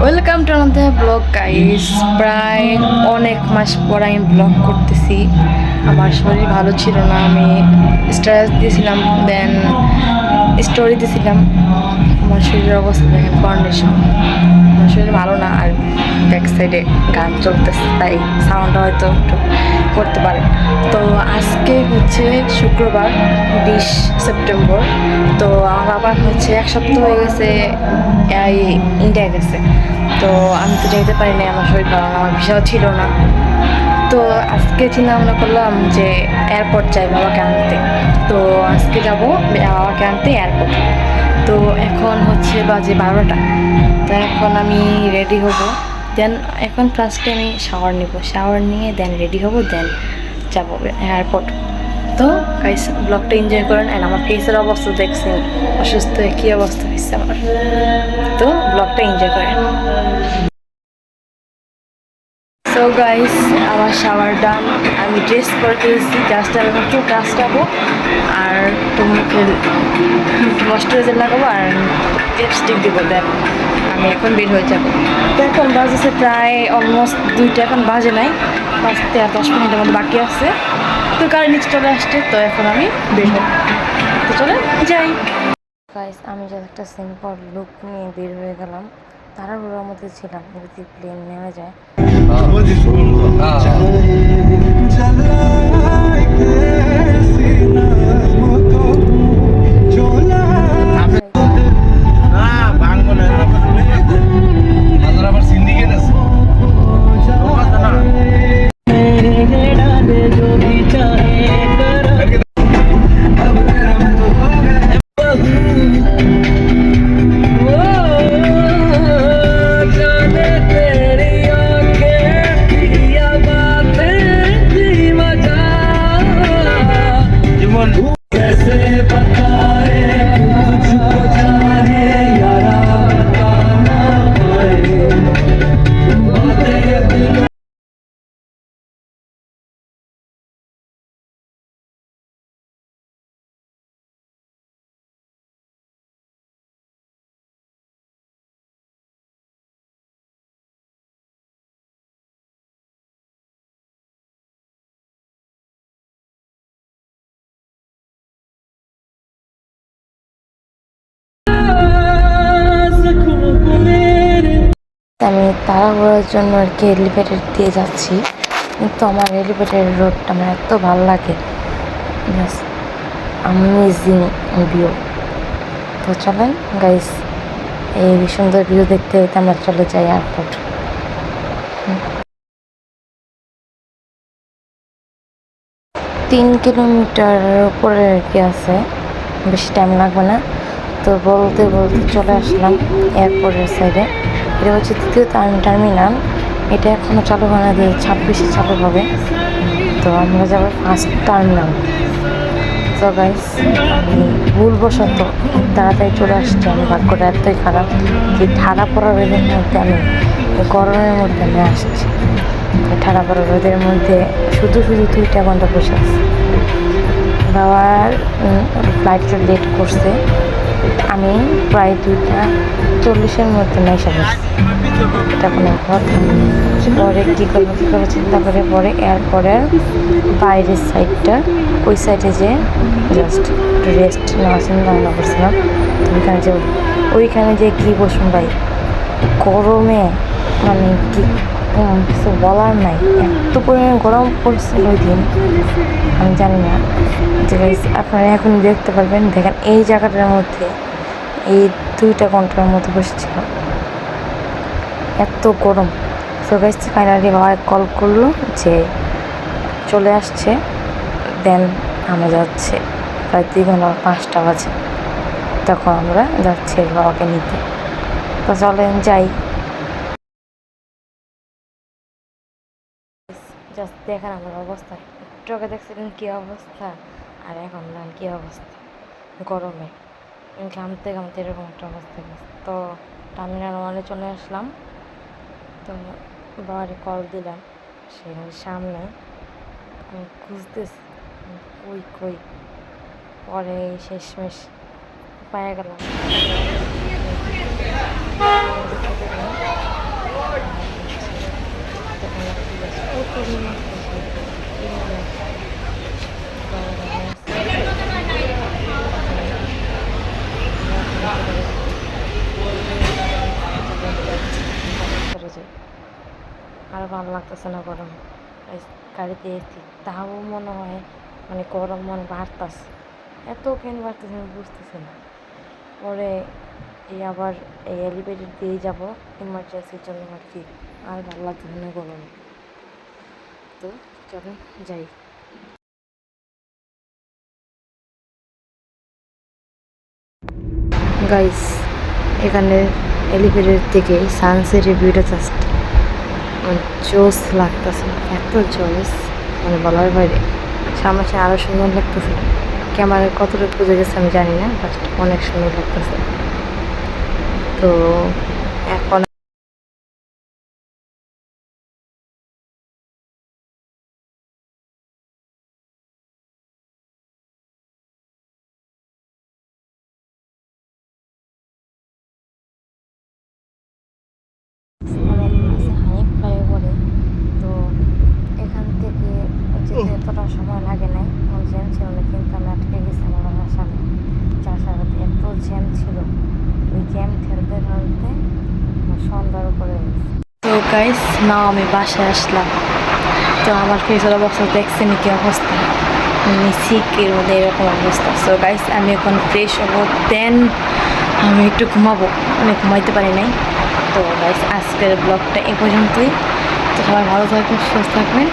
Welcome to another blog guys. প্রায় অনেক মাস পর আমি ব্লগ করতেছি। আমার শরীর ভালো ছিল না, আমি স্ট্যাটাস দিয়েছিলাম, দেন স্টোরি দিয়েছিলাম। আমার শরীরের অবস্থা দেখেন, কন্ডিশন। আমার শরীর ভালো না, আর ব্যাক সাইডে গান চলতেছে, তাই সাউন্ডটা হয়তো একটু করতে পারে। তো আজকে হচ্ছে শুক্রবার 20 সেপ্টেম্বর। তো আমার বাবার হচ্ছে 1 সপ্তাহ হয়ে গেছে ইন্ডিয়া গেছে। তো আমি তো যেতে পারি না, আমার শরীর ভালো না, আমার ভিসাও ছিল না। তো আজকে চিন্তা ভাবনা করলাম যে এয়ারপোর্ট যাই বাবাকে আনতে। তো আজকে যাব বাবাকে আনতে এয়ারপোর্ট। তো এখন হচ্ছে বাজে 12টা। তো এখন আমি রেডি হব, দেন এখন ফার্স্টে আমি শাওয়ার নিব, শাওয়ার নিয়ে দেন রেডি হব, দেন যাবো এয়ারপোর্ট। তো গাইস, ব্লগটা এনজয় করেন। অ্যান্ড আমার ফেসের অবস্থা দেখছেন, অসুস্থ হয়ে কী অবস্থা হয়েছে আমার। তো ব্লগটা এনজয় করেন। সো গাইস, আমার শাওয়ার ডান, আমি ড্রেস করে দিয়েছি, জাস্ট আমি একটু কাজ যাবো, আর তোমাকে ময়েশ্চারাইজার লাগাবো আর লিপস্টিক দেবো, দেন আমি এখন বের হয়ে যাবো। তো এখন বাজেছে প্রায় অলমোস্ট 2টা, এখন বাজে নাই, 5 থেকে 10 মিনিটের মধ্যে বাকি আছে। তো গাড়ি নিচে চলে আসছে, তো এখন আমি বের হব। তো চলে যাই গাইস। আমি যা একটা সিম্পল লুক নিয়ে বের হয়ে গেলাম, তাড়াহুড়োর মধ্যে ছিলাম, যদি প্লেন নেমে যায়। আমি তাড়াহুড়োর জন্য আর কি এলিভেটেড দিয়ে যাচ্ছি, কিন্তু আমার এলিভেটেড রোডটা আমার এত ভালো লাগে, জাস্ট অ্যামেজিং ভিউ। তো চলেন গাইস, এই সুন্দর ভিউ দেখতে দেখতে আমরা চলে যাই এয়ারপোর্ট। 3 কিলোমিটার উপরে আর কি আছে, বেশি টাইম লাগবে না। তো বলতে বলতে চলে আসলাম এয়ারপোর্টের সাইডে। এটা হচ্ছে দ্বিতীয় টার্মিনাল, এটা এখনও চালু হয় না, 2026-এ চালু হবে। তো আমরা যাবো ফার্স্ট টার্মিনাল। তো গাইস, আমি ভুলবশত তাড়াতাড়ি চলে আসছি, আমি ভাগ্যটা এতই খারাপ যে ঠাড়া পড়া রোদের মধ্যে আমি গরমের মধ্যে আমি আসছি। ঠাড়া পড়া রোদের মধ্যে শুধু 2টা ঘন্টা বসে আসছি। বাবার ফ্লাইটটা লেট করছে, আমি প্রায় 2টা 40-এর মধ্যে নেশা করছি। এটা কোনো কথা। পরে কী করবো চিন্তা করে পরে এয়ারপোর্টের বাইরের সাইডটা, ওই সাইডে যে জাস্ট রেস্ট নেওয়ার চিন্তা ভাবনা করছিলাম। তো ওইখানে যে কী বসুন ভাই, গরমে মানে কি কিছু বলার নাই, এত পরিমাণে গরম পড়ছিল ওই দিন, আমি জানি না। যে আপনারা এখন দেখতে পারবেন, দেখেন এই জায়গাটার মধ্যে এই 2টা ঘন্টার মধ্যে বসেছিল, এত গরম। তো গাইস, ফাইনালি বাবা কল করলো যে চলে আসছে, দেন আমরা যাচ্ছে প্রায় 2 ঘন্টা, 5টা বাজে, তখন আমরা যাচ্ছি বাবাকে নিতে। তো চলেন যাই। জাস্ট দেখেন আমার অবস্থা, একটু আগে দেখছিলেন কী অবস্থা, আর এখন দেন কী অবস্থা গরমে, ঘামতে ঘামতে এরকম একটা অবস্থা গেছে। তো টার্মিনাল 1-এ চলে আসলাম। তো বাবারে কল দিলাম, সে সামনে, আমি খুঁজতেছি কই কই, পরে শেষমেশ পায়ে গেলাম। আর ভালো লাগতেছে না গরম, গাড়িতে এসি তাও মনে হয় মানে গরম মনে বাড়তেছে, এত কেন বাড়তেছে আমি বুঝতেছি না। পরে এই আবার এই এলিভেটেড দিয়ে যাবো ইমার্জেন্সির জন্য আর কি, আর ভালো লাগতেছে না গরম। তো চলো যাই। গাইস এখানে এলিভেটেড থেকে সানসেটের ভিউটা জাস্ট জোস লাগতেছে, এত জোস মানে বলার বাইরে। সামনে আরও সুন্দর লাগতেছে, ক্যামেরায় কতটা বুঝে গেছে আমি জানি না, বাট অনেক সুন্দর লাগতেছে। তো এখন ফ্লাইওভারে, তো এখান থেকে যেতে এতটা সময় লাগে নাই, কোনো জ্যাম ছিল না, কিন্তু আমি আটকে গেছি আমার বাসার সামনে। যার সাথে এত জ্যাম ছিল, ওই জ্যাম ঠেলতে ঠেলতে সন্ধ্যার উপরে গেছে। তো গাইস নাও আমি বাসায় আসলাম, তো আমার ফেসের অবস্থা দেখছেন কি অবস্থা, সিকের মধ্যে এরকম অবস্থা। সো গাইস আমি এখন ফ্রেশ হবো, দেন আমি একটু ঘুমাবো, আমি ঘুমাইতে পারি নাই। তো গাইস আজকের ব্লগটা এ পর্যন্তই। তো সবাই ভালো থাকবেন, সুস্থ থাকবেন,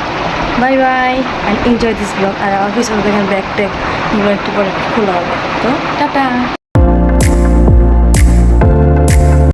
bye bye and enjoy this blog. আর আমার পিছনে দেখেন ব্যাগ ট্যাগ এগুলো একটু পরে খোলা হবে। তো টাটা।